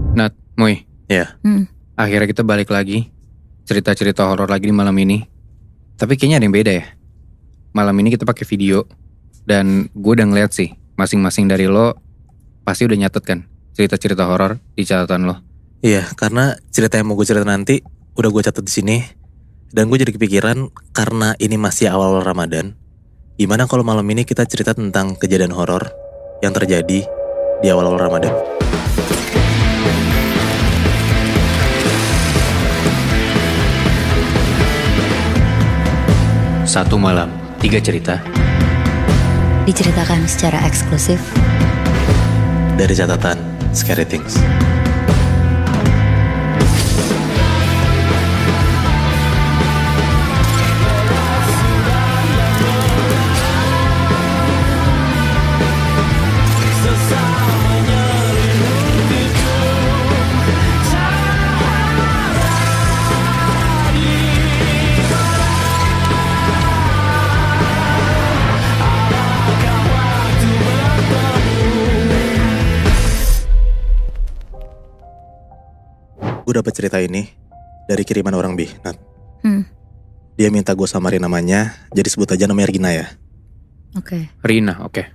Nat, Moy, Ya, akhirnya kita balik lagi. Cerita-cerita horor lagi di malam ini. Tapi kayaknya ada yang beda ya. Malam ini kita pakai video. Dan gue udah ngeliat sih, masing-masing dari lo pasti udah nyatet kan cerita-cerita horor di catatan lo. iya, karena cerita yang mau gue cerita nanti udah gue catat di sini. Dan gue jadi kepikiran karena ini masih awal Ramadan. Gimana kalau malam ini kita cerita tentang kejadian horor yang terjadi di awal-awal Ramadan? Satu malam, 3 cerita. Diceritakan secara eksklusif. Dari catatan Scary Things. Gue dapet cerita ini dari kiriman orang Bi, Nat. Dia minta gue samarin namanya, jadi sebut aja namanya Rina ya. Oke. Rina, oke.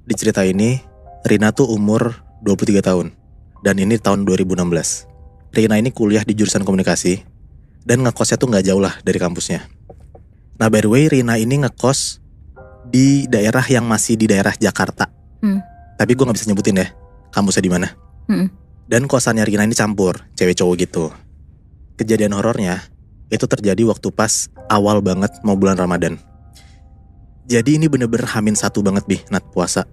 Di cerita ini, Rina tuh umur 23 tahun. Dan ini tahun 2016. Rina ini kuliah di jurusan komunikasi. Dan ngekosnya tuh gak jauh lah dari kampusnya. Nah by the way, Rina ini ngekos di daerah yang masih di daerah Jakarta. Tapi gue gak bisa nyebutin ya, kampusnya di mana. Dan kosannya Rina ini campur, cewek cowok gitu. Kejadian horornya itu terjadi waktu pas awal banget mau bulan Ramadan. Jadi ini bener-bener H-1 banget Bi, Nat, puasa.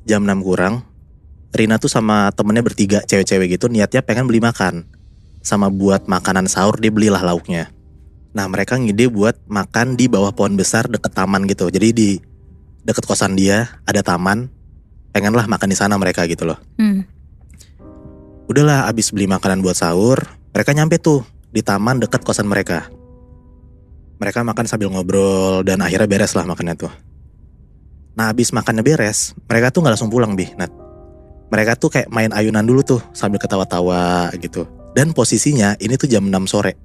Jam 6 kurang, Rina tuh sama temennya bertiga, cewek-cewek gitu, niatnya pengen beli makan. Sama buat makanan sahur, dia belilah lauknya. Nah mereka ngide buat makan di bawah pohon besar deket taman gitu. Jadi di deket kosan dia ada taman, pengenlah makan di sana mereka gitu loh. Udahlah abis beli makanan buat sahur, mereka nyampe tuh di taman deket kosan mereka. Mereka makan sambil ngobrol dan akhirnya beres lah makannya tuh. Nah abis makannya beres, mereka tuh gak langsung pulang Bi, Nat. Mereka tuh kayak main ayunan dulu tuh sambil ketawa-tawa gitu. Dan posisinya ini tuh jam 6 sore.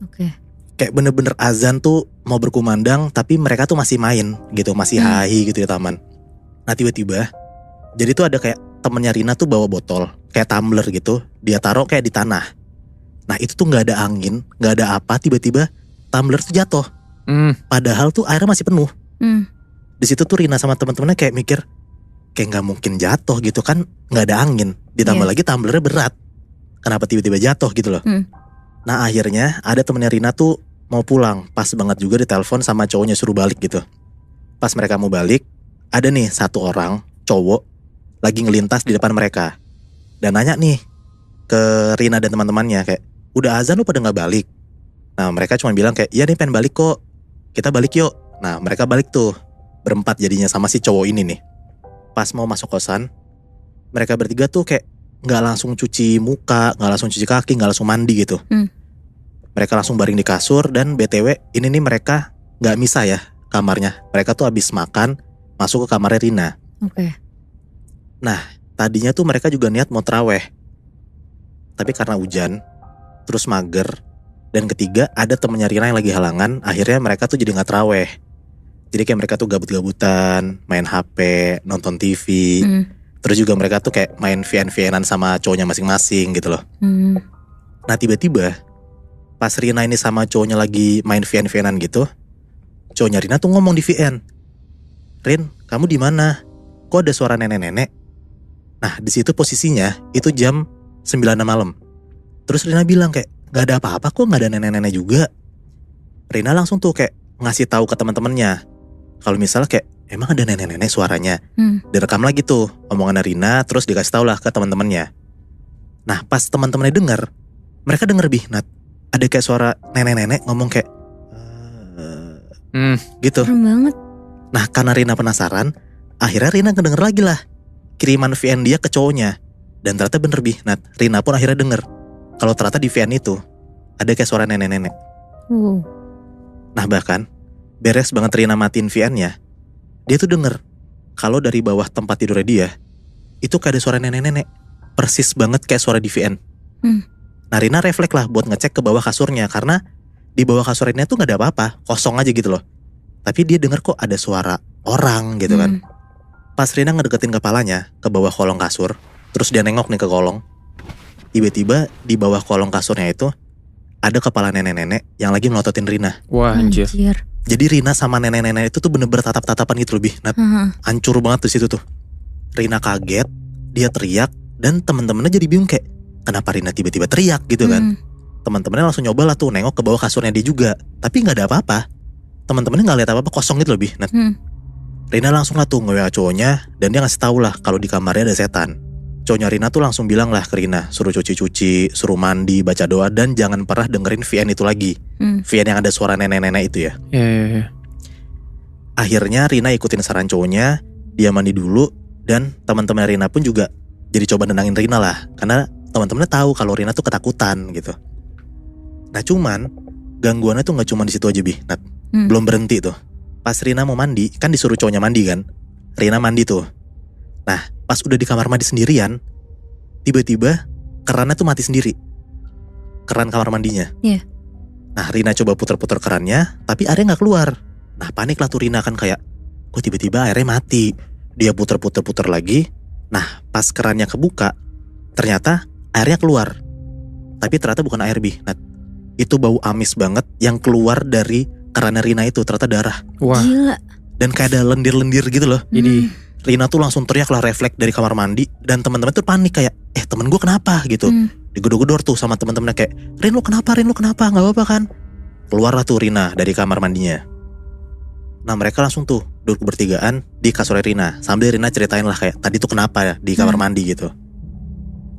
Oke. Kayak bener-bener azan tuh mau berkumandang tapi mereka tuh masih main gitu, masih hahi gitu di taman. Nah tiba-tiba, jadi tuh ada kayak temennya Rina tuh bawa botol, kayak tumbler gitu, dia taruh kayak di tanah. Nah itu tuh gak ada angin, gak ada apa, tiba-tiba tumbler tuh jatuh. Padahal tuh airnya masih penuh. Di situ tuh Rina sama teman-temannya kayak mikir, kayak nggak mungkin jatuh gitu kan, nggak ada angin. Ditambah lagi tumblernya berat, kenapa tiba-tiba jatuh gitu loh. Nah akhirnya ada temennya Rina tuh mau pulang, pas banget juga ditelepon sama cowoknya suruh balik gitu. Pas mereka mau balik, ada nih satu orang cowok lagi ngelintas di depan mereka dan nanya nih ke Rina dan teman-temannya kayak, udah azan lu pada nggak balik? Nah mereka cuma bilang kayak, iya nih pengen balik kok, kita balik yuk. Nah mereka balik tuh berempat jadinya sama si cowok ini nih. Pas mau masuk kosan, mereka bertiga tuh kayak nggak langsung cuci muka, nggak langsung cuci kaki, nggak langsung mandi gitu. Mereka langsung baring di kasur dan BTW ini nih mereka nggak misah ya kamarnya. Mereka tuh abis makan masuk ke kamarnya Rina. Oke. Nah tadinya tuh mereka juga niat mau traweh, tapi karena hujan, terus mager, dan ketiga ada temennya Rina yang lagi halangan, akhirnya mereka tuh jadi gak traweh. Jadi kayak mereka tuh gabut-gabutan, main HP, nonton TV, terus juga mereka tuh kayak main VN-VN-an sama cowoknya masing-masing gitu loh. Nah tiba-tiba pas Rina ini sama cowoknya lagi main VN-VN-an gitu, cowoknya Rina tuh ngomong di VN, Rin, kamu di mana? Kok ada suara nenek-nenek? Nah di situ posisinya itu jam 9 malam. Terus Rina bilang kayak, gak ada apa-apa kok, gak ada nenek-nenek juga. Rina langsung tuh kayak ngasih tahu ke teman-temannya kalau misalnya kayak emang ada nenek-nenek suaranya. Direkam lagi tuh omongan Rina, terus dikasih tahu lah ke teman-temannya. Nah pas teman-temannya dengar, mereka denger Bi, Nat, ada kayak suara nenek-nenek ngomong kayak gitu. Serem banget. Nah karena Rina penasaran, akhirnya Rina ngedenger lagi lah kiriman VN dia ke cowoknya. Dan ternyata bener Bi, Nat, Rina pun akhirnya denger kalau ternyata di VN itu ada kayak suara nenek-nenek. Nah bahkan beres banget Rina matiin VN-nya, dia tuh denger kalau dari bawah tempat tidurnya dia itu kayak ada suara nenek-nenek persis banget kayak suara DVN. Hmm. Nah Rina refleks lah buat ngecek ke bawah kasurnya, karena di bawah kasur Rina tuh gak ada apa-apa, kosong aja gitu loh. Tapi dia dengar kok ada suara orang gitu kan. Pas Rina ngedeketin kepalanya ke bawah kolong kasur, terus dia nengok nih ke kolong. Tiba-tiba di bawah kolong kasurnya itu ada kepala nenek-nenek yang lagi melototin Rina. Wah anjir. Jadi Rina sama nenek-nenek itu tuh bener-bener tatap-tatapan gitu lebih. Nah, hancur banget di situ tuh. Rina kaget, dia teriak, dan teman-temannya jadi bingung kayak kenapa Rina tiba-tiba teriak gitu kan. Teman-temannya langsung nyoba lah tuh nengok ke bawah kasurnya dia juga, tapi nggak ada apa-apa. Teman-temannya nggak lihat apa-apa, kosong gitu lebih. Nah, Rina langsung lah tuh nge-WA cowoknya, dan dia ngasih tahu lah kalau di kamarnya ada setan. Cowoknya Rina tuh langsung bilang lah ke Rina, suruh cuci-cuci, suruh mandi, baca doa, dan jangan pernah dengerin VN itu lagi. VN yang ada suara nenek-nenek itu ya. Iya. Akhirnya Rina ikutin saran cowoknya, dia mandi dulu, dan teman-teman Rina pun juga jadi coba nenangin Rina lah, karena teman-temannya tahu kalau Rina tuh ketakutan gitu. Nah cuman gangguannya tuh nggak cuma di situ aja Nat. Belum berhenti tuh. Pas Rina mau mandi, kan disuruh cowoknya mandi kan. Rina mandi tuh. Nah pas udah di kamar mandi sendirian, tiba-tiba kerannya tuh mati sendiri. Keran kamar mandinya. Iya. Nah Rina coba puter-puter kerannya, tapi airnya nggak keluar. Nah panik lah tuh Rina kan kayak, kok tiba-tiba airnya mati. Dia puter-puter lagi. Nah pas kerannya kebuka, ternyata airnya keluar. Tapi ternyata bukan air Nat. Itu bau amis banget yang keluar dari kerannya Rina itu, ternyata darah. Wah. Gila. Dan kayak ada lendir-lendir gitu loh. Jadi Rina tuh langsung teriak lah, refleks dari kamar mandi. Dan teman-teman tuh panik kayak, temen gue kenapa gitu. Digedor-gedor tuh sama teman-temannya kayak, Rin lu kenapa, gak apa-apa kan. Keluarlah tuh Rina dari kamar mandinya. Nah mereka langsung tuh duduk bertigaan di kasur Rina, sambil Rina ceritain lah kayak tadi tuh kenapa ya di kamar mandi gitu.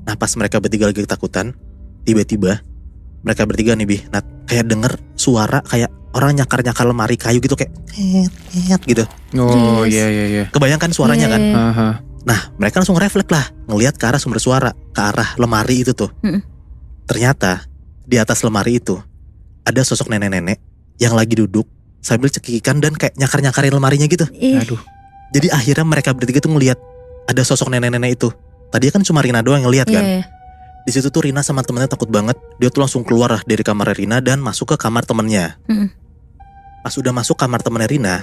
Nah pas mereka bertiga lagi ketakutan, tiba-tiba mereka bertiga nih Nat, kayak denger suara kayak orang nyakar-nyakar lemari kayu gitu kayak gitu. Oh iya. Kebayangkan suaranya kan. Aha. Nah mereka langsung refleks lah, ngelihat ke arah sumber suara, ke arah lemari itu tuh. Ternyata di atas lemari itu ada sosok nenek-nenek yang lagi duduk sambil cekikikan dan kayak nyakar-nyakarin lemarinya gitu. Aduh. Jadi akhirnya mereka bertiga tuh ngelihat ada sosok nenek-nenek itu. Tadi kan cuma Rina doang yang ngelihat kan. Di situ tuh Rina sama temennya takut banget. Dia tuh langsung keluar lah dari kamar Rina dan masuk ke kamar temennya. Pas udah masuk kamar temennya Rina,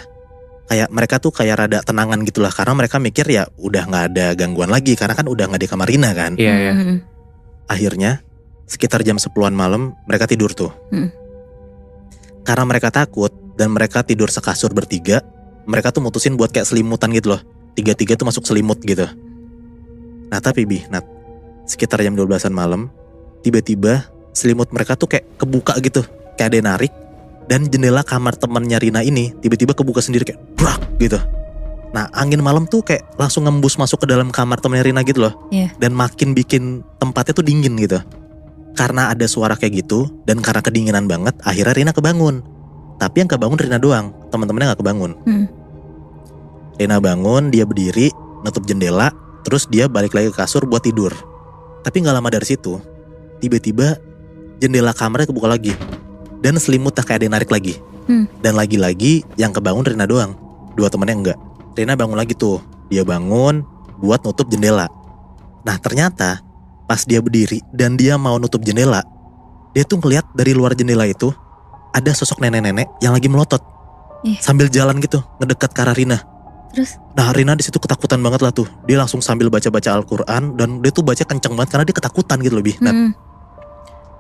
kayak mereka tuh kayak rada tenangan gitulah, karena mereka mikir ya udah nggak ada gangguan lagi karena kan udah nggak di kamar Rina kan. Iya. Akhirnya sekitar jam 10-an malam mereka tidur tuh. Karena mereka takut dan mereka tidur sekasur bertiga, mereka tuh mutusin buat kayak selimutan gitu loh. Tiga-tiga tuh masuk selimut gitu. Nah tapi Nat, sekitar jam 12-an malam, tiba-tiba selimut mereka tuh kayak kebuka gitu, kayak ada yang narik. Dan jendela kamar temannya Rina ini tiba-tiba kebuka sendiri kayak brak gitu. Nah angin malam tuh kayak langsung ngembus masuk ke dalam kamar temannya Rina gitu loh. Dan makin bikin tempatnya tuh dingin gitu. Karena ada suara kayak gitu dan karena kedinginan banget, akhirnya Rina kebangun. Tapi yang kebangun Rina doang, teman-temannya gak kebangun. Rina bangun, dia berdiri, nutup jendela, terus dia balik lagi ke kasur buat tidur. Tapi gak lama dari situ, tiba-tiba jendela kamarnya kebuka lagi. Dan selimutnya kayak ada yang narik lagi. Dan lagi-lagi yang kebangun Rina doang, dua temannya enggak. Rina bangun lagi tuh, dia bangun buat nutup jendela. Nah ternyata pas dia berdiri dan dia mau nutup jendela, dia tuh ngeliat dari luar jendela itu ada sosok nenek-nenek yang lagi melotot sambil jalan gitu ngedeket ke arah Rina. Terus? Nah Rina di situ ketakutan banget lah tuh. Dia langsung sambil baca-baca Al-Quran dan dia tuh baca kenceng banget karena dia ketakutan gitu lebih.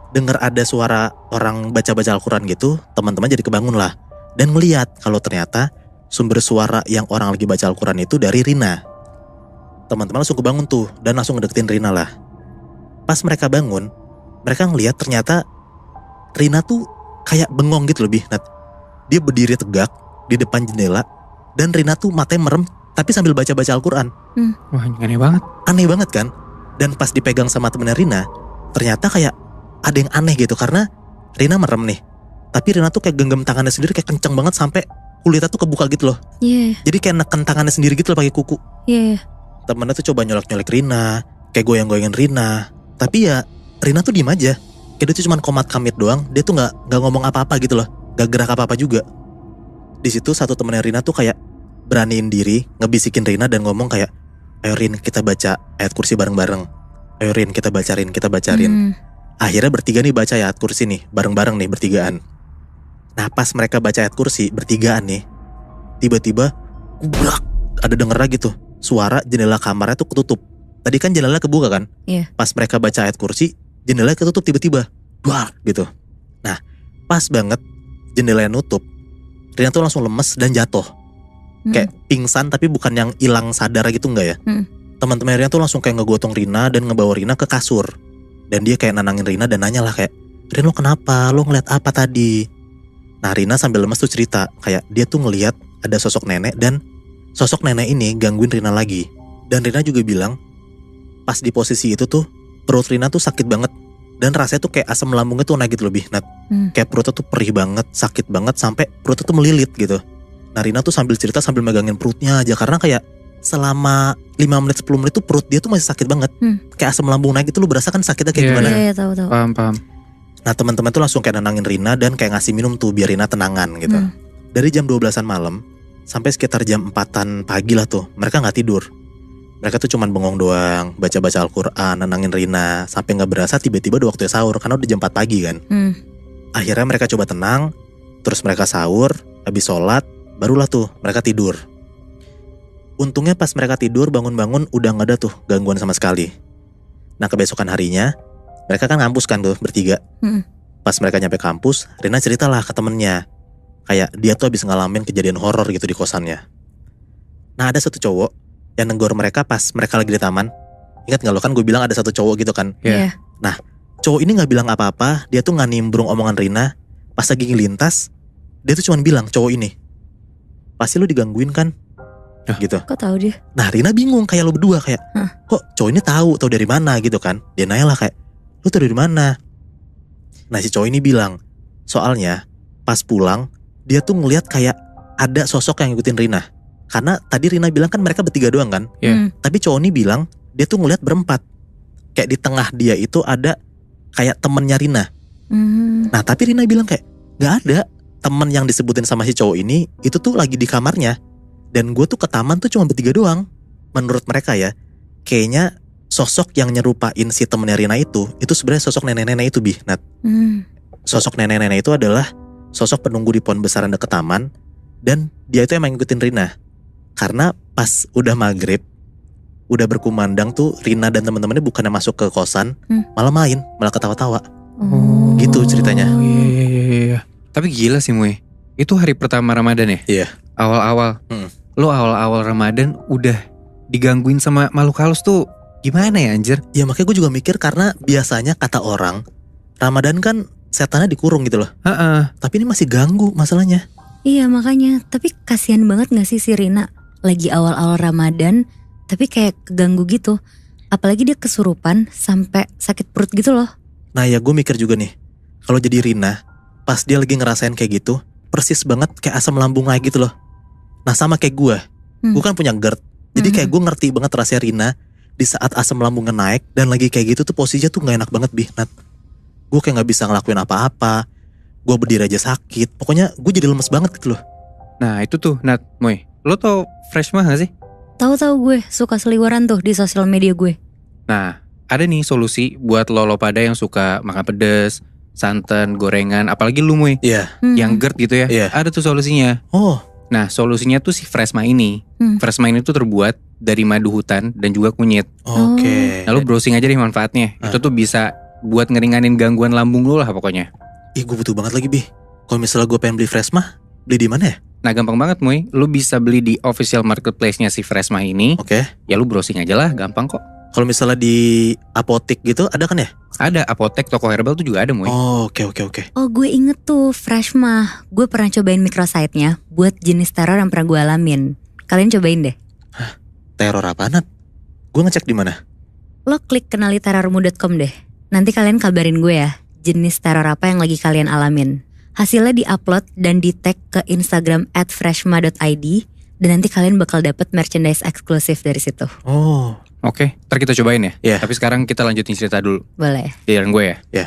Dengar ada suara orang baca-baca Al-Quran gitu, teman-teman jadi kebangun lah dan ngeliat kalau ternyata sumber suara yang orang lagi baca Al-Quran itu dari Rina. Teman-teman langsung kebangun tuh dan langsung ngedeketin Rina lah. Pas mereka bangun, mereka ngeliat ternyata Rina tuh kayak bengong gitu lebih Nat. Dia berdiri tegak di depan jendela dan Rina tuh matanya merem tapi sambil baca-baca Al-Quran. Wah aneh banget. Aneh banget kan. Dan pas dipegang sama temennya Rina, ternyata kayak ada yang aneh gitu karena Rina merem nih. Tapi Rina tuh kayak genggam tangannya sendiri kayak kenceng banget sampai kulitnya tuh kebuka gitu loh. Jadi kayak neken tangannya sendiri gitu loh pakai kuku. Temennya tuh coba nyolek-nyolek Rina, kayak goyang-goyangin Rina. Tapi ya Rina tuh diem aja. Kayak dia tuh cuma komat kamit doang. Dia tuh gak ngomong apa-apa gitu loh. Gak gerak apa-apa juga. Di situ satu temennya Rina tuh kayak beraniin diri ngebisikin Rina dan ngomong kayak, ayo Rin kita baca ayat kursi bareng-bareng. Ayo Rin, kita bacarin. Akhirnya bertiga nih baca ayat kursi nih, bareng-bareng nih bertigaan. Nah pas mereka baca ayat kursi bertigaan nih, tiba-tiba kubrak, ada denger lagi tuh suara jendela kamarnya tuh ketutup. Tadi kan jendela kebuka kan? Iya. Pas mereka baca ayat kursi, jendela ketutup tiba-tiba, duar gitu. Nah pas banget jendela yang nutup, Rina tuh langsung lemes dan jatuh. Kayak pingsan tapi bukan yang hilang sadar gitu enggak ya. Teman-teman Rina tuh langsung kayak ngegotong Rina dan ngebawa Rina ke kasur. Dan dia kayak nenangin Rina dan nanya lah kayak, Rin lo kenapa? Lo ngeliat apa tadi? Nah Rina sambil lemes tuh cerita kayak dia tuh ngeliat ada sosok nenek dan sosok nenek ini gangguin Rina lagi. Dan Rina juga bilang pas di posisi itu tuh perut Rina tuh sakit banget. Dan rasanya tuh kayak asam lambungnya tuh naik gitu lebih Nat. Kayak perutnya tuh perih banget, sakit banget sampai perutnya tuh melilit gitu. Nah Rina tuh sambil cerita sambil megangin perutnya aja karena kayak selama 5 menit 10 menit tuh perut dia tuh masih sakit banget. Kayak asam lambung naik itu lu berasa kan sakitnya kayak gimana. Iya tahu. Paham. Nah teman-teman tuh langsung kayak nenangin Rina dan kayak ngasih minum tuh biar Rina tenangan gitu. Dari jam 12-an malam sampai sekitar jam 4-an pagi lah tuh mereka gak tidur. Mereka tuh cuman bengong doang, baca-baca Al-Quran, nenangin Rina. Sampai gak berasa tiba-tiba udah waktunya sahur karena udah jam 4 pagi kan. Akhirnya mereka coba tenang, terus mereka sahur, habis sholat, barulah tuh mereka tidur. Untungnya pas mereka tidur bangun-bangun udah gak ada tuh gangguan sama sekali. Nah kebesokan harinya mereka kan ngampus kan tuh bertiga. Pas mereka nyampe kampus, Rina ceritalah ke temennya kayak dia tuh habis ngalamin kejadian horor gitu di kosannya. Nah ada satu cowok yang negor mereka pas mereka lagi di taman. Ingat gak lo kan gue bilang ada satu cowok gitu kan. Iya. Nah cowok ini gak bilang apa-apa, dia tuh gak nimbrung omongan Rina. Pas lagi ngelintas, dia tuh cuma bilang cowok ini, pasti lu digangguin kan? Gitu. Kok tahu dia? Nah Rina bingung kayak lo berdua kayak, kok cowok ini tahu dari mana gitu kan? Dia nanya lah kayak, lu tahu dari mana? Nah si cowok ini bilang, soalnya pas pulang dia tuh ngelihat kayak ada sosok yang ngikutin Rina. Karena tadi Rina bilang kan mereka bertiga doang kan? Tapi cowok ini bilang dia tuh ngelihat berempat. Kayak di tengah dia itu ada kayak temennya Rina. Nah tapi Rina bilang kayak, gak ada temen yang disebutin sama si cowok ini itu tuh lagi di kamarnya. Dan gue tuh ke taman tuh cuma bertiga doang. Menurut mereka ya, kayaknya sosok yang nyerupain si temennya Rina itu sebenarnya sosok nenek-nenek itu Nat. Sosok nenek-nenek itu adalah sosok penunggu di pohon besaran deket taman. Dan dia itu emang ngikutin Rina. Karena pas udah maghrib, udah berkumandang tuh Rina dan teman-temannya bukannya masuk ke kosan, malah main, malah ketawa-tawa. Gitu ceritanya. Iya. Tapi gila sih Mui, itu hari pertama Ramadan ya? Iya. Awal-awal. Lo awal-awal Ramadan udah digangguin sama makhluk halus tuh gimana ya anjir? Ya makanya gue juga mikir karena biasanya kata orang Ramadan kan setannya dikurung gitu loh. Tapi ini masih ganggu masalahnya. Iya makanya, tapi kasihan banget gak sih si Rina lagi awal-awal Ramadan tapi kayak keganggu gitu. Apalagi dia kesurupan sampai sakit perut gitu loh. Nah ya gue mikir juga nih, kalau jadi Rina pas dia lagi ngerasain kayak gitu, persis banget kayak asam lambung naik gitu loh. Nah sama kayak gue kan punya GERD. Jadi kayak gue ngerti banget rasanya Rina di saat asam lambungnya naik dan lagi kayak gitu tuh posisinya tuh gak enak banget Nat. Gue kayak gak bisa ngelakuin apa-apa. Gue berdiri aja sakit. Pokoknya gue jadi lemes banget gitu loh. Nah itu tuh Nat, Moy, lo tau Freshma gak sih? Tahu gue suka seliweran tuh di sosial media gue. Nah ada nih solusi buat lo pada yang suka makan pedes, santan, gorengan, apalagi lu Moy, yang GERD gitu ya. Ada tuh solusinya. Nah solusinya tuh si Freshma ini. Freshma ini tuh terbuat dari madu hutan dan juga kunyit. Nah lu browsing aja deh manfaatnya. Itu tuh bisa buat ngeringanin gangguan lambung lu lah pokoknya. Ih gue butuh banget lagi Kalau misalnya gue pengen beli Freshma, beli di mana ya? Nah gampang banget Moy, lu bisa beli di official marketplace-nya si Freshma ini. Ya lu browsing aja lah, gampang kok. Kalau misalnya di apotek gitu ada kan ya? Ada, apotek, toko herbal tuh juga ada Moy. Oke. Oh gue inget tuh Freshma. Gue pernah cobain microsite-nya buat jenis teror yang pernah gue alamin. Kalian cobain deh. Teror apa Nat? Gue ngecek di mana? Lo klik kenaliterormu.com deh. Nanti kalian kabarin gue ya, jenis teror apa yang lagi kalian alamin. Hasilnya di-upload dan di-tag ke Instagram @freshma.id. Dan nanti kalian bakal dapet merchandise eksklusif dari situ. Oke, ntar kita cobain ya. Tapi sekarang kita lanjutin cerita dulu. Boleh. Giliran gue ya.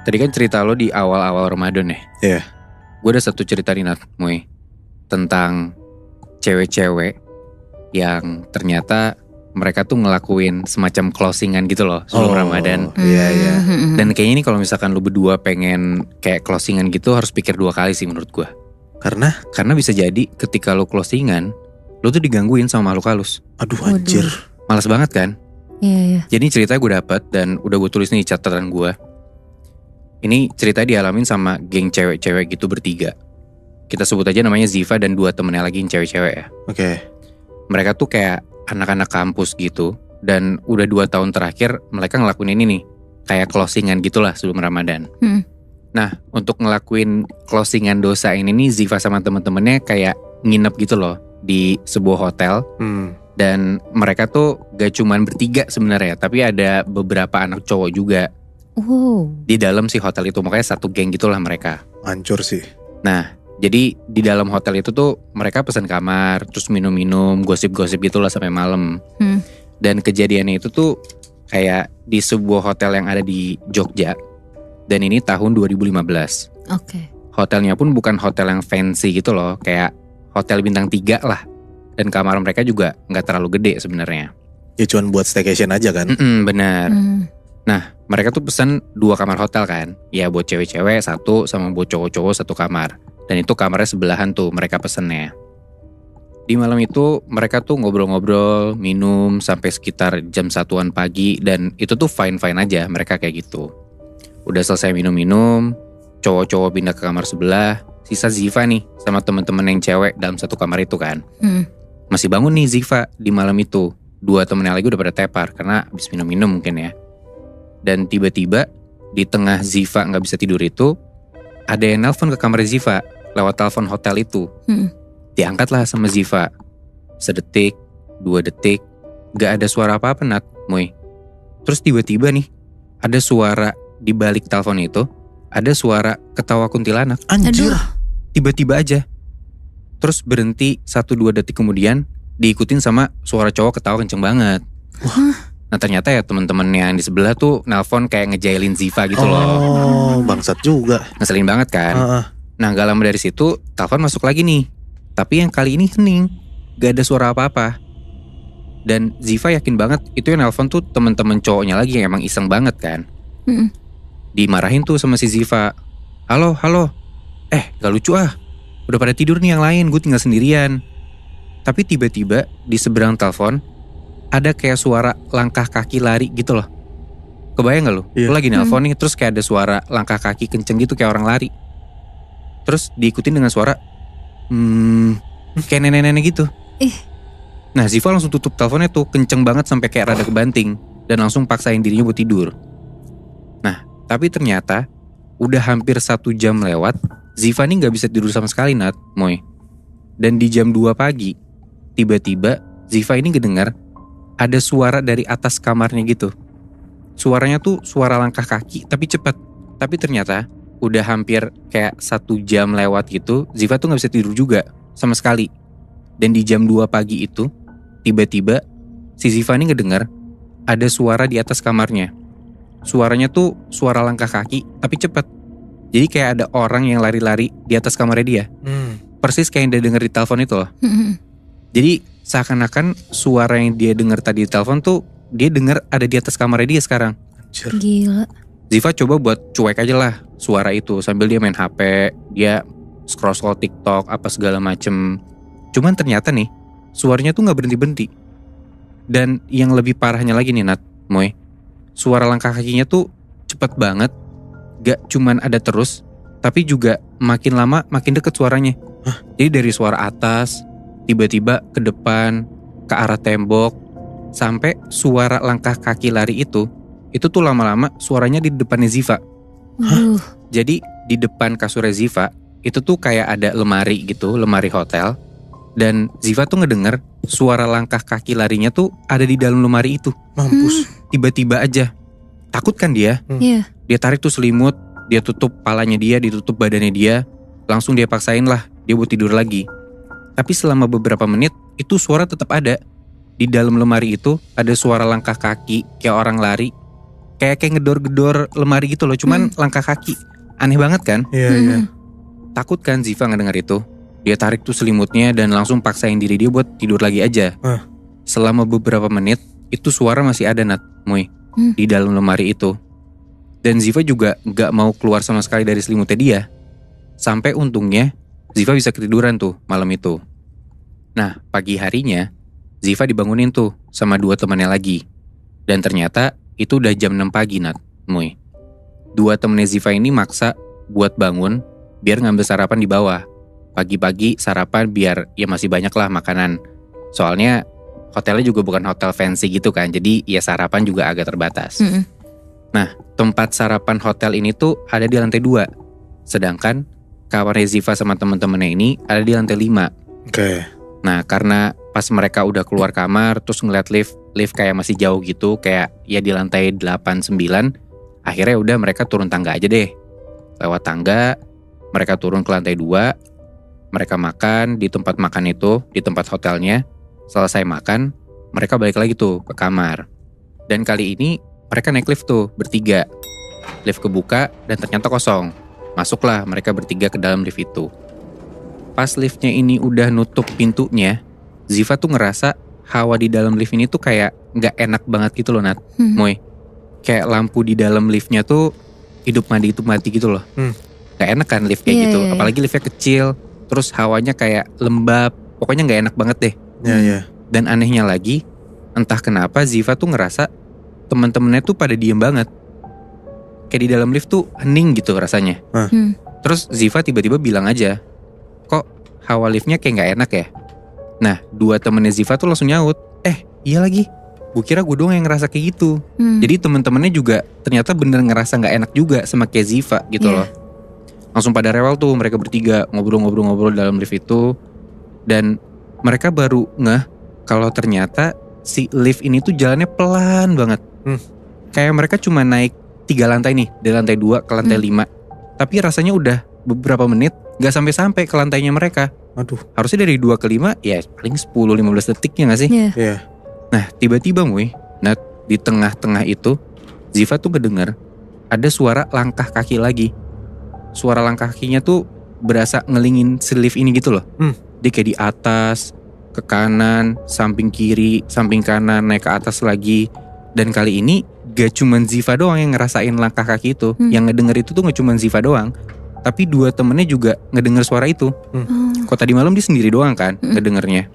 Tadi kan cerita lo di awal-awal Ramadan ya. Iya. Gue ada satu cerita nih Nat, Moy, tentang cewek-cewek yang ternyata mereka tuh ngelakuin semacam closingan gitu loh sebelum Ramadan. Iya. Dan kayaknya ini kalau misalkan lu berdua pengen kayak closingan gitu harus pikir 2 kali sih menurut gue. Karena Karena bisa jadi ketika lu closingan, lu tuh digangguin sama makhluk halus. aduh Waduh. anjir. Malas banget kan? Iya. Jadi ceritanya gue dapet dan udah gue tulis nih catatan gue. Ini cerita dialamin sama geng cewek-cewek gitu bertiga. Kita sebut aja namanya Ziva dan 2 temennya lagi yang cewek-cewek ya. Oke. Mereka tuh kayak anak-anak kampus gitu. Dan udah 2 tahun terakhir mereka ngelakuin ini nih. Kayak closingan gitulah sebelum Ramadan. Nah, untuk ngelakuin closingan dosa ini nih, Ziva sama temen-temennya kayak nginep gitu loh di sebuah hotel. Dan mereka tuh gak cuman bertiga sebenarnya, tapi ada beberapa anak cowok juga di dalam si hotel itu. Makanya satu geng gitulah mereka. Hancur sih. Nah, jadi di dalam hotel itu tuh mereka pesan kamar, terus minum-minum, gosip-gosip gitulah sampai malam. Dan kejadiannya itu tuh kayak di sebuah hotel yang ada di Jogja. Dan ini tahun 2015. Oke. Hotelnya pun bukan hotel yang fancy gitu loh, kayak hotel bintang 3 lah. Dan kamar mereka juga gak terlalu gede sebenarnya. Ya cuman buat staycation aja kan. Benar. Nah, mereka tuh pesan 2 kamar hotel kan. Ya buat cewek-cewek 1 sama buat cowok-cowok 1 kamar. Dan itu kamarnya sebelahan tuh mereka pesennya. Di malam itu mereka tuh ngobrol-ngobrol, minum sampai sekitar jam 1-an pagi. Dan itu tuh fine-fine aja mereka kayak gitu. Udah selesai minum-minum, cowok-cowok pindah ke kamar sebelah. Sisa Ziva nih sama teman-teman yang cewek dalam satu kamar itu kan. Masih bangun nih Ziva di malam itu. 2 temennya lagi udah pada tepar karena habis minum-minum mungkin ya. Dan tiba-tiba di tengah Ziva gak bisa tidur itu, ada yang nelpon ke kamar Ziva lewat telepon hotel itu. Diangkatlah sama Ziva. Sedetik, 2 detik, gak ada suara apa-apa Nat, Moy. Terus tiba-tiba nih, ada suara di balik telepon itu, ada suara ketawa kuntilanak. Anjir. Tiba-tiba aja. Terus berhenti 1-2 detik kemudian, diikutin sama suara cowok ketawa kenceng banget. Nah ternyata ya temen-temen yang di sebelah tuh nelpon kayak ngejailin Ziva gitu loh. Oh, bangsat juga. Ngeselin banget kan. Nah gak lama dari situ telepon masuk lagi nih. Tapi yang kali ini hening, gak ada suara apa-apa. Dan Ziva yakin banget itu yang nelpon tuh temen-temen cowoknya lagi yang emang iseng banget kan. Dimarahin tuh sama si Ziva. Halo, gak lucu ah. Udah pada tidur nih yang lain, gue tinggal sendirian. Tapi tiba-tiba di seberang telepon ada kayak suara langkah kaki lari gitu loh. Kebayang gak lu? Iya. Lu lagi nelpon nih, terus kayak ada suara langkah kaki kenceng gitu kayak orang lari. Terus diikutin dengan suara kayak nenek-nenek gitu. Nah Ziva langsung tutup teleponnya tuh, kenceng banget sampai kayak rada kebanting. Dan langsung paksain dirinya buat tidur. Nah tapi ternyata udah hampir 1 jam lewat, Ziva nih gak bisa tidur sama sekali Nat, Moy. Dan di jam 2 pagi, tiba-tiba Ziva ini ngedengar ada suara dari atas kamarnya gitu. Suaranya tuh suara langkah kaki tapi cepat. Tapi ternyata udah hampir kayak 1 jam lewat gitu, Ziva tuh gak bisa tidur juga sama sekali. Dan di jam 2 pagi itu, tiba-tiba si Ziva ini ngedengar ada suara di atas kamarnya. Suaranya tuh suara langkah kaki tapi cepat. Jadi kayak ada orang yang lari-lari di atas kamarnya dia. Persis kayak yang dia denger di telepon itu loh. Jadi seakan-akan suara yang dia dengar tadi di telepon tuh dia dengar ada di atas kamarnya dia sekarang. Gila. Ziva coba buat cuek aja lah suara itu sambil dia main HP, dia scroll TikTok apa segala macem. Cuman ternyata nih suaranya tuh nggak berhenti-berhenti. Dan yang lebih parahnya lagi nih Nat, Moy, suara langkah kakinya tuh cepet banget. Gak cuman ada terus, tapi juga makin lama makin deket suaranya. Jadi dari suara atas, tiba-tiba ke depan, ke arah tembok, sampai suara langkah kaki lari itu tuh lama-lama suaranya di depannya Ziva. Jadi di depan kasurnya Ziva, itu tuh kayak ada lemari gitu, lemari hotel. Dan Ziva tuh ngedenger suara langkah kaki larinya tuh ada di dalam lemari itu. Mampus. Tiba-tiba aja. Takut kan dia? Iya. Dia tarik tuh selimut, dia tutup palanya dia, ditutup badannya dia. Langsung dia paksain lah, dia buat tidur lagi. Tapi selama beberapa menit, itu suara tetap ada. Di dalam lemari itu ada suara langkah kaki kayak orang lari. kayak ngedor-gedor lemari gitu loh, cuman langkah kaki. Aneh banget kan? Iya. Takut kan Ziva ngedengar itu. Dia tarik tuh selimutnya dan langsung paksain diri dia buat tidur lagi aja. Selama beberapa menit itu suara masih ada Nat, Muy, di dalam lemari itu. Dan Ziva juga gak mau keluar sama sekali dari selimutnya dia. Sampai untungnya Ziva bisa ketiduran tuh malam itu. Nah pagi harinya Ziva dibangunin tuh sama 2 temannya lagi. Dan ternyata itu udah jam 6 pagi Nat, Muy. 2 temennya Ziva ini maksa buat bangun biar ngambil sarapan di bawah. Pagi-pagi sarapan biar ya masih banyak lah makanan. Soalnya hotelnya juga bukan hotel fancy gitu kan. Jadi ya sarapan juga agak terbatas. Nah tempat sarapan hotel ini tuh ada di lantai 2. Sedangkan kamarnya Ziva sama temen-temennya ini ada di lantai 5. Oke. Nah karena pas mereka udah keluar kamar terus ngeliat lift kayak masih jauh gitu. Kayak ya di lantai 8-9. Akhirnya udah mereka turun tangga aja deh. Lewat tangga mereka turun ke lantai 2. Mereka makan di tempat makan itu, di tempat hotelnya. Selesai makan, mereka balik lagi tuh ke kamar. Dan kali ini mereka naik lift tuh bertiga. Lift kebuka dan ternyata kosong. Masuklah mereka bertiga ke dalam lift itu. Pas liftnya ini udah nutup pintunya, Ziva tuh ngerasa hawa di dalam lift ini tuh kayak gak enak banget gitu loh Nat, Moy. Kayak lampu di dalam liftnya tuh hidup mati gitu loh. Gak enak kan lift kayak gitu, apalagi liftnya kecil. Terus hawanya kayak lembab, pokoknya gak enak banget deh. Iya. Dan anehnya lagi, entah kenapa Ziva tuh ngerasa teman-temannya tuh pada diem banget. Kayak di dalam lift tuh hening gitu rasanya. Terus Ziva tiba-tiba bilang aja, kok hawa liftnya kayak gak enak ya? Nah 2 temennya Ziva tuh langsung nyaut, iya lagi, gue kira gue doang yang ngerasa kayak gitu. Jadi temen-temennya juga ternyata bener ngerasa gak enak juga sama kayak Ziva gitu loh. Langsung pada rewel tuh mereka bertiga ngobrol-ngobrol dalam lift itu. Dan mereka baru ngeh kalau ternyata si lift ini tuh jalannya pelan banget. Kayak mereka cuma naik 3 lantai nih, dari lantai 2 ke lantai 5. Tapi rasanya udah beberapa menit gak sampai-sampai ke lantainya mereka. Aduh. Harusnya dari 2 ke 5 ya paling 10-15 detik ya gak sih? Iya. Nah tiba-tiba Nat, di tengah-tengah itu Ziva tuh kedenger ada suara langkah kaki lagi. Suara langkah kakinya tuh berasa ngelingin si lift ini gitu loh. Dia kayak di atas, ke kanan, samping kiri, samping kanan, naik ke atas lagi. Dan kali ini gak cuman Ziva doang yang ngerasain langkah kaki itu. Yang ngedenger itu tuh gak cuman Ziva doang, tapi 2 temennya juga ngedenger suara itu. Kok tadi malam dia sendiri doang kan ngedengernya.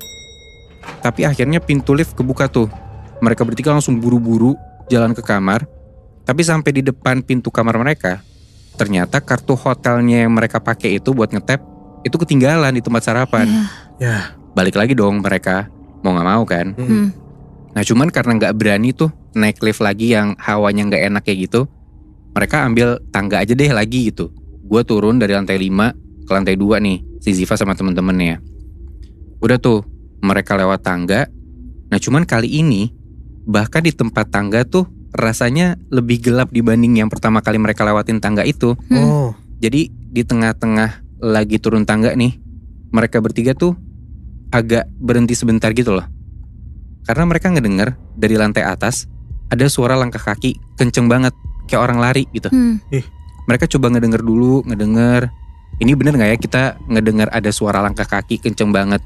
Tapi akhirnya pintu lift kebuka tuh. Mereka bertiga langsung buru-buru jalan ke kamar. Tapi sampai di depan pintu kamar mereka, ternyata kartu hotelnya yang mereka pakai itu buat ngetap itu ketinggalan di tempat sarapan. Ya. Balik lagi dong mereka, mau gak mau kan. Nah cuman karena gak berani tuh naik lift lagi yang hawanya gak enak kayak gitu, mereka ambil tangga aja deh lagi gitu. Gue turun dari lantai 5 ke lantai 2 nih, si Ziva sama temen-temennya. Udah tuh mereka lewat tangga. Nah cuman kali ini bahkan di tempat tangga tuh rasanya lebih gelap dibanding yang pertama kali mereka lewatin tangga itu. Jadi di tengah-tengah lagi turun tangga nih, mereka bertiga tuh agak berhenti sebentar gitu loh. Karena mereka ngedenger dari lantai atas ada suara langkah kaki kenceng banget, kayak orang lari gitu. Mereka coba ngedenger dulu, ini bener gak ya kita ngedenger ada suara langkah kaki kenceng banget.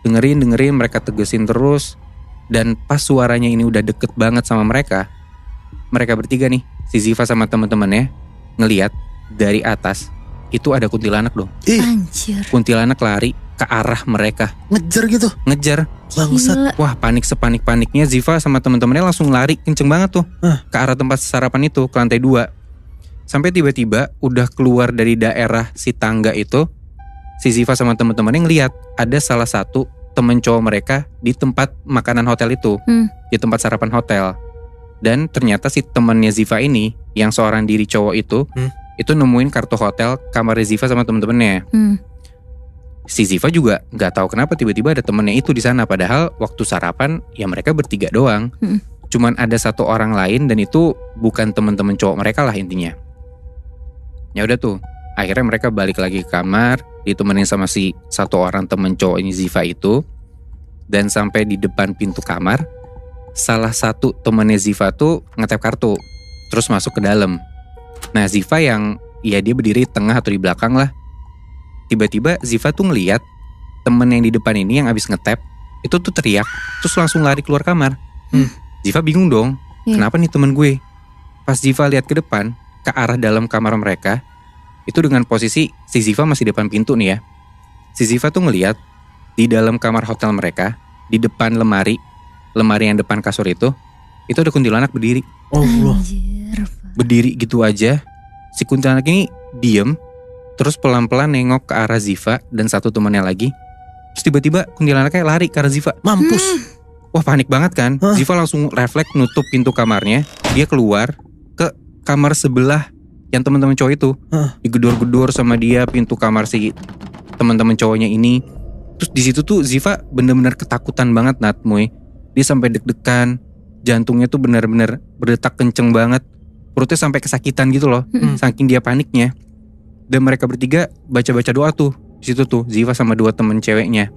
Dengerin mereka tegesin terus. Dan pas suaranya ini udah deket banget sama mereka bertiga nih, si Ziva sama temen-temennya ngeliat dari atas itu ada kuntilanak dong. Anjir. Kuntilanak lari ke arah mereka. Ngejar gitu. Ngejar. Bangsat. Wah panik sepanik-paniknya Ziva sama temen-temennya langsung lari kenceng banget tuh ke arah tempat sarapan itu, ke lantai 2. Sampai tiba-tiba udah keluar dari daerah si tangga itu, si Ziva sama temen-temennya ngeliat ada salah satu temen cowok mereka di tempat makanan hotel itu, di tempat sarapan hotel. Dan ternyata si temennya Ziva ini, yang seorang diri cowok itu nemuin kartu hotel kamar Ziva sama temen-temennya. Si Ziva juga nggak tahu kenapa tiba-tiba ada temennya itu di sana. Padahal waktu sarapan ya mereka bertiga doang. Cuman ada 1 orang lain dan itu bukan temen-temen cowok mereka lah intinya. Ya udah tuh, akhirnya mereka balik lagi ke kamar, ditemenin sama si 1 orang temen cowok ini Ziva itu. Dan sampai di depan pintu kamar, salah satu temennya Ziva tuh ngetap kartu. terus masuk ke dalam. Nah Ziva yang ya dia berdiri tengah atau di belakang lah. Tiba-tiba Ziva tuh ngeliat temen yang di depan ini yang abis ngetap itu tuh teriak, terus langsung lari keluar kamar. Ziva bingung dong, kenapa nih temen gue? Pas Ziva lihat ke depan, ke arah dalam kamar mereka, itu dengan posisi si Ziva masih depan pintu nih ya. Si Ziva tuh ngeliat di dalam kamar hotel mereka, di depan lemari yang depan kasur itu ada kuntilanak berdiri. Allah. Anjir. Berdiri gitu aja. Si kuntilanak ini diem, terus pelan-pelan nengok ke arah Ziva dan satu temannya lagi. Terus tiba-tiba kuntilanaknya lari ke arah Ziva. Mampus. Wah panik banget kan. Hah? Ziva langsung refleks nutup pintu kamarnya. Dia keluar ke kamar sebelah yang teman-teman cowok itu. Digedor-gedor sama dia pintu kamar si teman-teman cowoknya ini. Terus di situ tuh Ziva benar-benar ketakutan banget Natmoy. Dia sampai deg-degan, jantungnya tuh benar-benar berdetak kenceng banget. Perutnya sampai kesakitan gitu loh, saking dia paniknya. Dan mereka bertiga baca-baca doa tuh di situ tuh, Ziva sama dua temen ceweknya.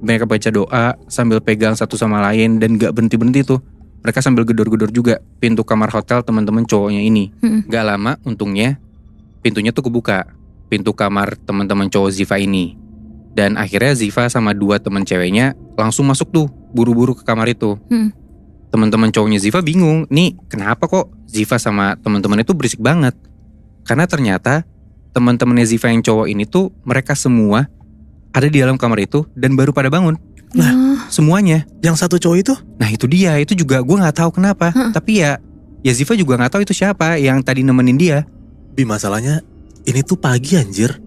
Mereka baca doa sambil pegang satu sama lain dan gak berhenti-berhenti tuh. Mereka sambil gedor-gedor juga pintu kamar hotel teman-teman cowoknya ini. Gak lama untungnya pintunya tuh kebuka, pintu kamar teman-teman cowok Ziva ini. Dan akhirnya Ziva sama dua temen ceweknya langsung masuk tuh buru-buru ke kamar itu. Teman-teman cowoknya Ziva bingung, nih kenapa kok Ziva sama teman-teman itu berisik banget? Karena ternyata teman-temannya Ziva yang cowok ini tuh mereka semua ada di dalam kamar itu dan baru pada bangun. Lah, semuanya. Yang satu cowok itu? Nah itu dia, itu juga gue nggak tahu kenapa. Tapi ya Ziva juga nggak tahu itu siapa yang tadi nemenin dia. Bi, masalahnya ini tuh pagi anjir.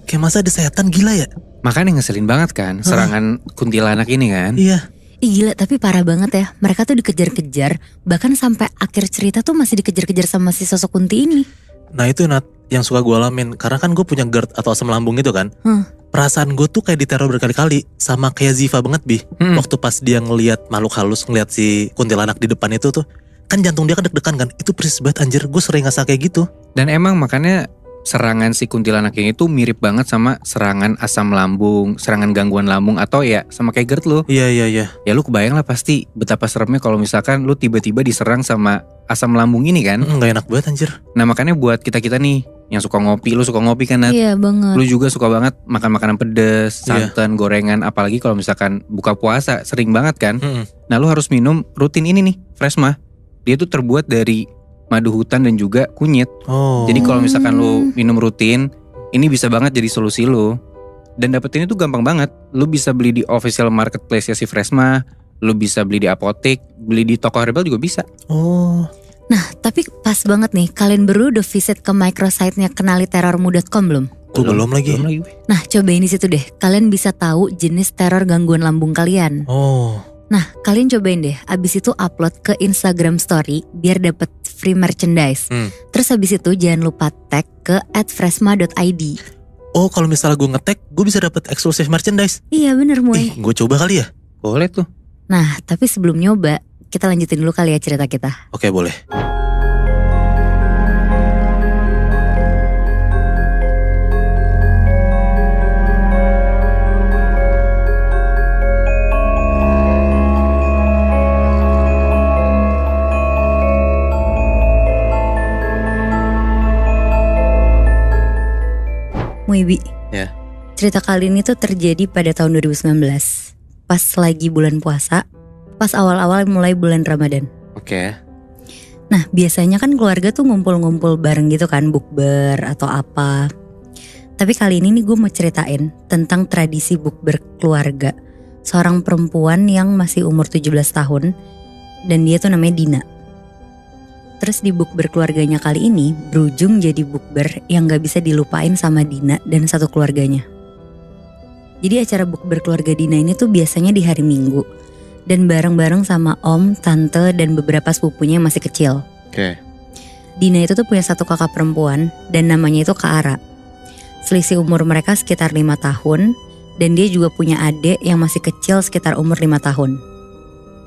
Kayak masa ada setan, gila ya? Makanya ngeselin banget kan serangan kuntilanak ini kan. Iya. Ih gila, tapi parah banget ya. Mereka tuh dikejar-kejar, bahkan sampai akhir cerita tuh masih dikejar-kejar sama si sosok kunti ini. Nah itu Nat, yang suka gue alamin. Karena kan gue punya GERD atau asam lambung gitu kan. Perasaan gue tuh kayak diteror berkali-kali. Sama kayak Ziva banget Bi. Waktu pas dia ngelihat makhluk halus, ngelihat si kuntilanak di depan itu tuh, kan jantung dia kan deg-degan kan. Itu persis banget anjir, gue sering ngerasa kayak gitu. Dan emang makanya serangan si kuntilanak ini tuh mirip banget sama serangan asam lambung, serangan gangguan lambung, atau ya sama kayak GERD lo. Iya. Ya lu kebayang lah pasti betapa seremnya kalau misalkan lu tiba-tiba diserang sama asam lambung ini kan. Gak enak banget anjir. Nah makanya buat kita-kita nih yang suka ngopi, lu suka ngopi kan Nat? Iya banget. Lu juga suka banget makan makanan pedes, santan, gorengan, apalagi kalau misalkan buka puasa sering banget kan. Nah lu harus minum rutin ini nih, Freshma. Dia tuh terbuat dari madu hutan dan juga kunyit. Jadi kalau misalkan lu minum rutin, ini bisa banget jadi solusi lu. Dan dapetin itu gampang banget. Lu bisa beli di official marketplace si Freshma, lu bisa beli di apotek, beli di toko herbal juga bisa. Nah tapi pas banget nih, kalian berdua udah visit ke microsite-nya kenaliterormu.com belum? Belum lagi. Nah cobain di situ deh, kalian bisa tahu jenis teror gangguan lambung kalian. Nah kalian cobain deh, abis itu upload ke Instagram story biar dapet free merchandise. Terus abis itu jangan lupa tag ke @freshma.id. Oh kalau misalnya gue nge-tag, gue bisa dapet exclusive merchandise. Iya bener Moy. Gue coba kali ya. Boleh tuh. Nah tapi sebelum nyoba, kita lanjutin dulu kali ya cerita kita. Oke boleh. Muibi, Ya. cerita kali ini tuh terjadi pada tahun 2019. Pas lagi bulan puasa, pas awal-awal mulai bulan Ramadan. Oke. Nah biasanya kan keluarga tuh ngumpul-ngumpul bareng gitu kan, bukber atau apa. Tapi kali ini nih gue mau ceritain tentang tradisi bukber keluarga seorang perempuan yang masih umur 17 tahun dan dia tuh namanya Dina. Terus di bukber keluarganya kali ini berujung jadi bukber yang gak bisa dilupain sama Dina dan satu keluarganya. Jadi acara bukber keluarga Dina ini tuh biasanya di hari Minggu dan bareng-bareng sama om, tante dan beberapa sepupunya yang masih kecil. Oke. Dina itu tuh punya satu kakak perempuan dan namanya itu Kak Ara. Selisih umur mereka sekitar 5 tahun dan dia juga punya adik yang masih kecil sekitar umur 5 tahun.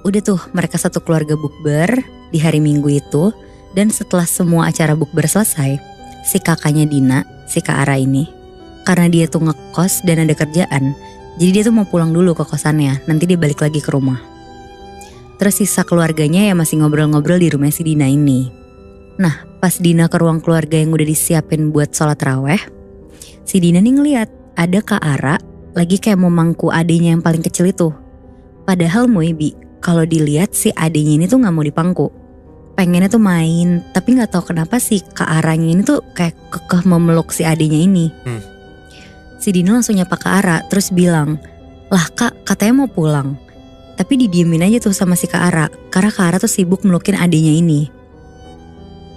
Udah tuh mereka satu keluarga bukber di hari Minggu itu. Dan setelah semua acara bukber selesai, si kakaknya Dina, si Kak Ara ini, karena dia tuh ngekos dan ada kerjaan, jadi dia tuh mau pulang dulu ke kosannya, nanti dia balik lagi ke rumah. Terus sisa keluarganya ya masih ngobrol-ngobrol di rumah si Dina ini. Nah pas Dina ke ruang keluarga yang udah disiapin buat sholat raweh, si Dina nih ngeliat ada Kak Ara lagi kayak mau mangku adenya yang paling kecil itu. Padahal Moebi, kalau dilihat si adenya ini tuh gak mau dipangku. Pengennya tuh main, tapi gak tahu kenapa si Kak Aranya ini tuh kayak kekeh memeluk si adenya ini. Si Dina langsung nyapa Kak Ara terus bilang, "Lah Kak, katanya mau pulang." Tapi didiemin aja tuh sama si Kak Ara, karena Kak Ara tuh sibuk melukin adenya ini.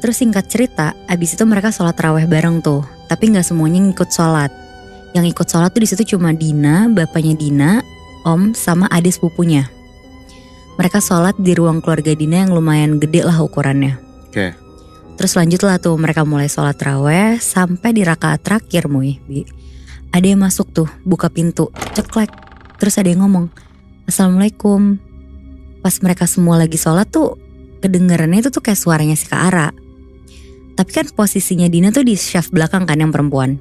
Terus singkat cerita, abis itu mereka sholat raweh bareng tuh, tapi gak semuanya ngikut sholat. Yang ikut sholat tuh disitu cuma Dina, bapaknya Dina, Om, sama adik sepupunya. Mereka sholat di ruang keluarga Dina yang lumayan gede lah ukurannya. Oke. Terus lanjutlah tuh mereka mulai sholat raweh sampai di rakaat terakhir Bi. Ada yang masuk tuh, buka pintu, ceklek. Terus ada yang ngomong, "Assalamualaikum." Pas mereka semua lagi sholat tuh kedengarannya itu tuh kayak suaranya si Kak Ara. Tapi kan posisinya Dina tuh di syaf belakang kan yang perempuan.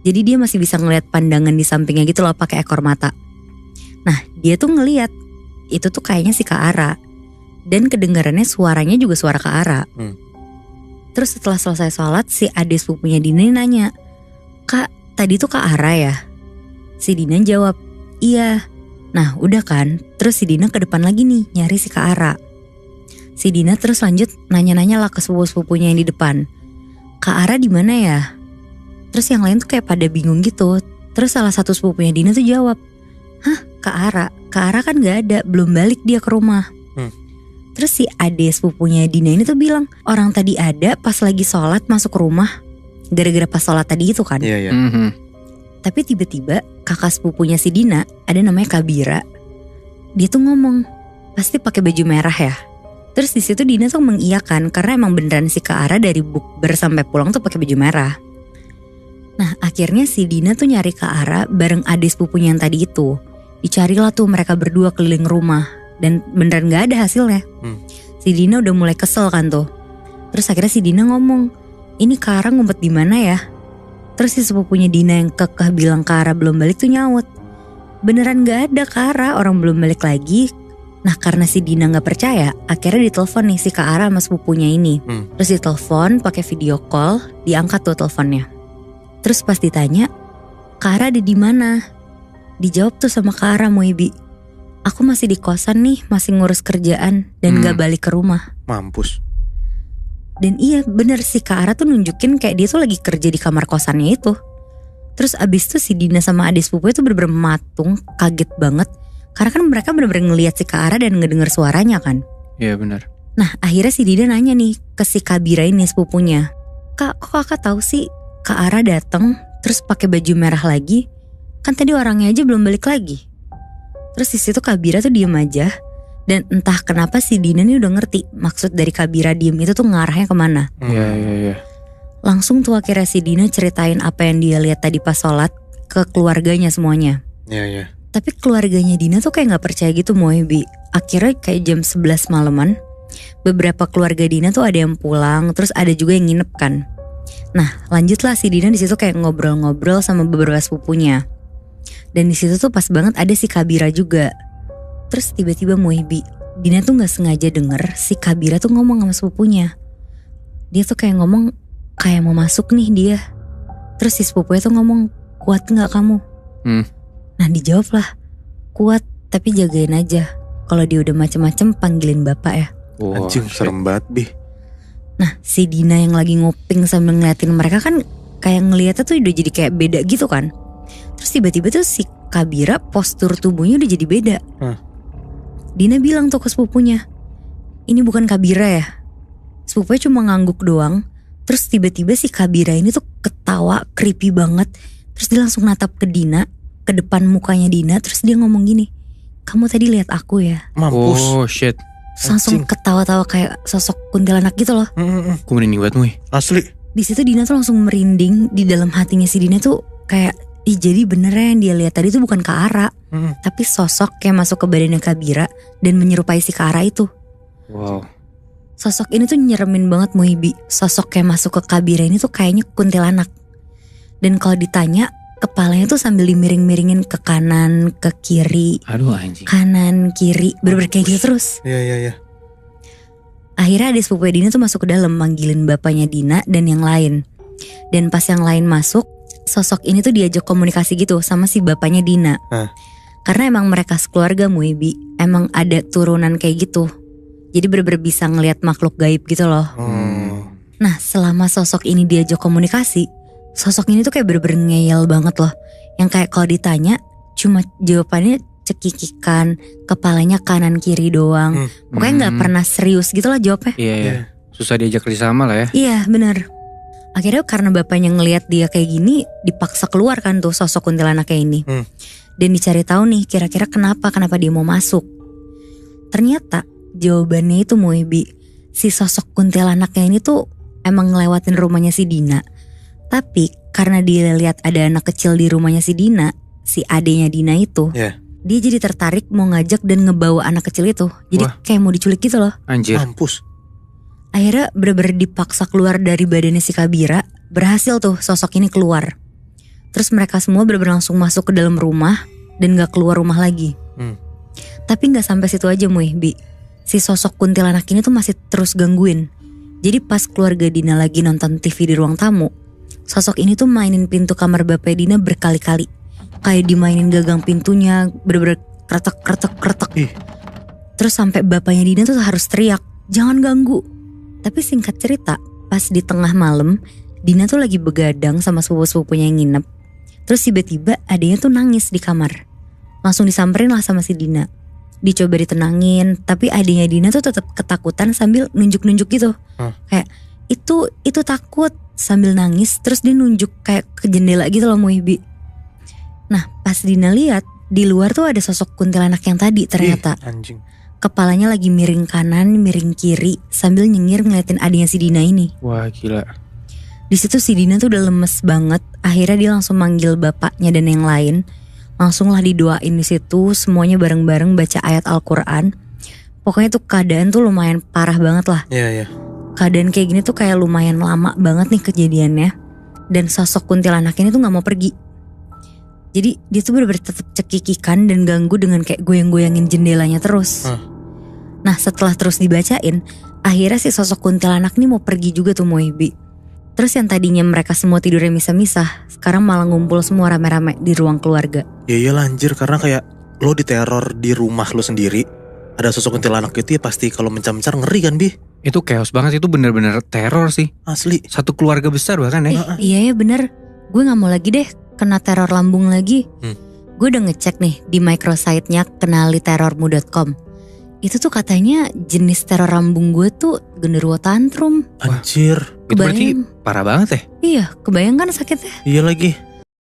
Jadi dia masih bisa ngelihat pandangan di sampingnya gitu loh pakai ekor mata. Nah dia tuh ngelihat itu tuh kayaknya si Kak Ara. Dan kedengarannya suaranya juga suara Kak Ara. Terus setelah selesai sholat si adik sepupunya Dina nanya, "Kak, tadi tuh Kak Ara ya?" Si Dina jawab, "Iya." Nah udah kan, terus si Dina ke depan lagi nih nyari si Kak Ara. Si Dina terus lanjut nanya-nanya lah ke sepupu-sepupunya yang di depan, "Kak Ara di mana ya?" Terus yang lain tuh kayak pada bingung gitu. Terus salah satu sepupunya Dina tuh jawab, "Hah, Kak Ara? Kak Ara kan gak ada, belum balik dia ke rumah." Terus si adik sepupunya Dina ini tuh bilang, "Orang tadi ada pas lagi sholat masuk ke rumah." Gara-gara pas sholat tadi itu kan. Iya. Tapi tiba-tiba kakak sepupunya si Dina, ada namanya Kabira. Dia tuh ngomong, "Pasti pakai baju merah ya?" Terus di situ Dina tuh mengiyakan karena emang beneran si Kak Ara dari bukber sampai pulang tuh pakai baju merah. Nah akhirnya si Dina tuh nyari Kak Ara bareng adik sepupunya yang tadi itu. Dicarilah tuh mereka berdua keliling rumah dan beneran gak ada hasilnya. Si Dina udah mulai kesel kan tuh. Terus akhirnya si Dina ngomong, "Ini Kak Ara ngumpet di mana ya?" Terus si sepupunya Dina yang kekeh bilang Kak Ara belum balik tuh nyaut, "Beneran gak ada Kak Ara, orang belum balik lagi." Nah karena si Dina gak percaya, akhirnya ditelepon nih si Kak Ara sama sepupunya ini. Terus ditelepon pakai video call, diangkat tuh teleponnya. Terus pas ditanya, "Kak Ara ada di mana?" Dijawab tuh sama Kak Ara, Moebi, "Aku masih di kosan nih, masih ngurus kerjaan dan gak balik ke rumah." Mampus. Dan iya bener si Kak Ara tuh nunjukin kayak dia tuh lagi kerja di kamar kosannya itu. Terus abis itu si Dina sama adik sepupunya tuh bener-bener matung, kaget banget. Karena kan mereka bener-bener ngeliat si Kak Ara dan ngedenger suaranya kan. Iya benar. Nah akhirnya si Dina nanya nih ke si Kabira ini sepupunya, "Kak, kok kakak tahu sih Kak Ara datang terus pakai baju merah lagi? Kan tadi orangnya aja belum balik lagi." Terus di situ Kabira tuh diem aja. Dan entah kenapa si Dina nih udah ngerti maksud dari Kabira diem itu tuh ngarahnya kemana. Iya. Langsung tuh akhirnya si Dina ceritain apa yang dia lihat tadi pas sholat ke keluarganya semuanya. Iya. Tapi keluarganya Dina tuh kayak gak percaya gitu Moebi. Akhirnya kayak jam 11 malaman, beberapa keluarga Dina tuh ada yang pulang, terus ada juga yang nginep kan. Nah lanjutlah si Dina di situ kayak ngobrol-ngobrol sama beberapa sepupunya. Dan di situ tuh pas banget ada si Kabira juga. Terus tiba-tiba Moebi, Dina tuh gak sengaja denger si Kabira tuh ngomong sama sepupunya. Dia tuh kayak ngomong kayak mau masuk nih dia. Terus si sepupunya tuh ngomong, "Kuat gak kamu?" Nah dijawab lah, "Kuat, tapi jagain aja. Kalau dia udah macem-macem panggilin bapak ya." Anjing serem banget Bi. Nah si Dina yang lagi nguping sambil ngeliatin mereka kan kayak ngeliatnya tuh udah jadi kayak beda gitu kan. Terus tiba-tiba tuh si Kabira postur tubuhnya udah jadi beda. Dina bilang tuh ke sepupunya, "Ini bukan Kabira ya?" Sepupunya cuma ngangguk doang. Terus tiba-tiba si Kabira ini tuh ketawa creepy banget. Terus dia langsung natap ke Dina, ke depan mukanya Dina. Terus dia ngomong gini, "Kamu tadi lihat aku ya?" Mampus. Oh shit. Langsung ketawa-tawa kayak sosok kuntilanak gitu loh. Aku merinding banget Mui. Asli. Di situ Dina tuh langsung merinding. Di dalam hatinya si Dina tuh kayak, jadi beneran yang dia lihat tadi tuh bukan Kak Ara, tapi sosok yang masuk ke badannya Kabira dan menyerupai si Kak Ara itu. Wow. Sosok ini tuh nyeremin banget Moebi. Sosok yang masuk ke Kabira ini tuh kayaknya kuntilanak. Dan kalau ditanya, kepalanya tuh sambil dimiring-miringin ke kanan, ke kiri. Aduh anjing. Kanan, kiri, bener-bener kayak gitu terus. Iya. Akhirnya adik sepupu Dina tuh masuk ke dalam manggilin bapaknya Dina dan yang lain. Dan pas yang lain masuk, sosok ini tuh diajak komunikasi gitu sama si bapaknya Dina. Karena emang mereka sekeluarga Muibi, emang ada turunan kayak gitu. Jadi bener-bener bisa ngelihat makhluk gaib gitu loh. Nah selama sosok ini diajak komunikasi, sosok ini tuh kayak bener-bener ngeyel banget loh. Yang kayak kalau ditanya cuma jawabannya cekikikan, kepalanya kanan kiri doang. Pokoknya gak pernah serius gitu lah jawabnya. Iya. Susah diajak kerjasama lah ya. Iya bener. Akhirnya karena bapaknya ngelihat dia kayak gini, dipaksa keluar kan tuh sosok kuntilanaknya ini. Dan dicari tahu nih kira-kira kenapa dia mau masuk. Ternyata jawabannya itu Muibi, si sosok kuntilanaknya ini tuh emang ngelewatin rumahnya si Dina. Tapi karena dia lihat ada anak kecil di rumahnya si Dina, si adenya Dina itu, dia jadi tertarik mau ngajak dan ngebawa anak kecil itu. Jadi kayak mau diculik gitu loh. Anjir. Mampus. Akhirnya bener-bener dipaksa keluar dari badannya si Kabira. Berhasil tuh sosok ini keluar. Terus mereka semua bener-bener langsung masuk ke dalam rumah dan gak keluar rumah lagi. Tapi gak sampai situ aja Muihbi. Si sosok kuntilanak ini tuh masih terus gangguin. Jadi pas keluarga Dina lagi nonton TV di ruang tamu, sosok ini tuh mainin pintu kamar bapak Dina berkali-kali. Kayak dimainin gagang pintunya, bener-bener kretek. Terus sampai bapaknya Dina tuh harus teriak, jangan ganggu. Tapi singkat cerita, pas di tengah malam, Dina tuh lagi begadang sama sepupu-sepupunya yang nginep. Terus tiba-tiba adanya tuh nangis di kamar. Langsung disamperin lah sama si Dina. Dicoba ditenangin, tapi adanya Dina tuh tetap ketakutan sambil nunjuk-nunjuk gitu. Kayak itu takut sambil nangis, terus dia nunjuk kayak ke jendela gitu loh Muibi. Nah pas Dina lihat di luar tuh ada sosok kuntilanak yang tadi ternyata. Anjing. Kepalanya lagi miring kanan, miring kiri sambil nyengir ngeliatin adiknya si Dina ini. Wah gila. Di situ si Dina tuh udah lemes banget. Akhirnya dia langsung manggil bapaknya dan yang lain. Langsung lah didoain di situ, semuanya bareng-bareng baca ayat Al-Quran. Pokoknya tuh keadaan tuh lumayan parah banget lah. Iya. Keadaan kayak gini tuh kayak lumayan lama banget nih kejadiannya. Dan sosok kuntilanak ini tuh gak mau pergi. Jadi dia tuh bener-bener tetap cekikikan dan ganggu dengan kayak goyang-goyangin jendelanya terus. Nah setelah terus dibacain, akhirnya si sosok kuntilanak ini mau pergi juga tuh Muibi. Terus yang tadinya mereka semua tidurnya misah-misah, sekarang malah ngumpul semua rame-rame di ruang keluarga. Ya iyalah anjir, karena kayak lo diteror di rumah lo sendiri, ada sosok kuntilanak itu ya pasti kalau mencar-mencar ngeri kan Bi. Itu chaos banget, itu bener-bener teror sih. Asli. Satu keluarga besar bahkan ya. Iya ya bener, gue gak mau lagi deh kena teror lambung lagi. Gue udah ngecek nih di microsite-nya kenaliterormu.com. Itu tuh katanya jenis teror lambung gue tuh genderuwo tantrum. Anjir. Itu berarti parah banget ya. Iya, kebayang kan sakitnya. Iya lagi.